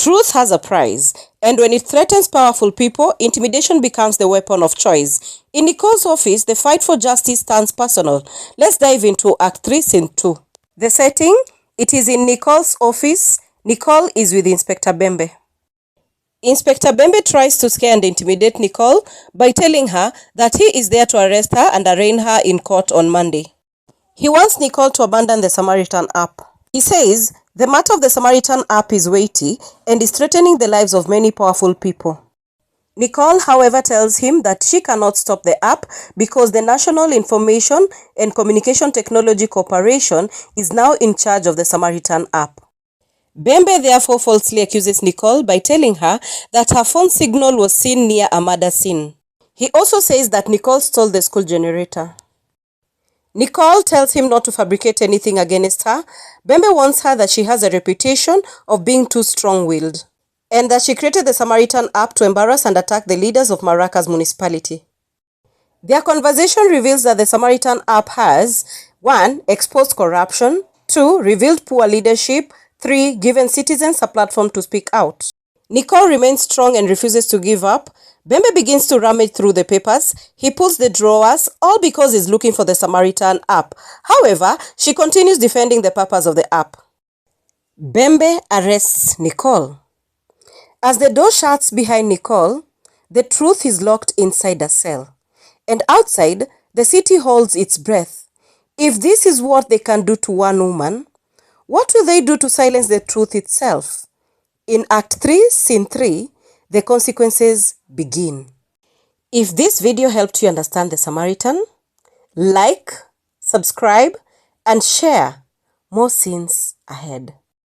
Truth has a price, and when it threatens powerful people, intimidation becomes the weapon of choice. In Nicole's office, the fight for justice stands personal. Let's dive into Act 3, Scene 2. The setting? It is in Nicole's office. Nicole is with Inspector Bembe. Inspector Bembe tries to scare and intimidate Nicole by telling her that he is there to arrest her and arraign her in court on Monday. He wants Nicole to abandon the Samaritan App. He says the matter of the Samaritan App is weighty and is threatening the lives of many powerful people. Nicole, however, tells him that she cannot stop the app because the National Information and Communication Technology Corporation is now in charge of the Samaritan App. Bembe therefore falsely accuses Nicole by telling her that her phone signal was seen near a murder scene. He also says that Nicole stole the school generator. Nicole tells him not to fabricate anything against her. Bembe warns her that she has a reputation of being too strong-willed, and that she created the Samaritan App to embarrass and attack the leaders of Maracas Municipality. Their conversation reveals that the Samaritan App has 1. Exposed corruption, 2. Revealed poor leadership, 3. Given citizens a platform to speak out. Nicole remains strong and refuses to give up. Bembe begins to rummage through the papers. He pulls the drawers, all because he's looking for the Samaritan App. However, she continues defending the purpose of the app. Bembe arrests Nicole. As the door shuts behind Nicole, the truth is locked inside a cell. And outside, the city holds its breath. If this is what they can do to one woman, what will they do to silence the truth itself? In Act 3, Scene 3, the consequences begin. If this video helped you understand the Samaritan, like, subscribe, and share. More scenes ahead.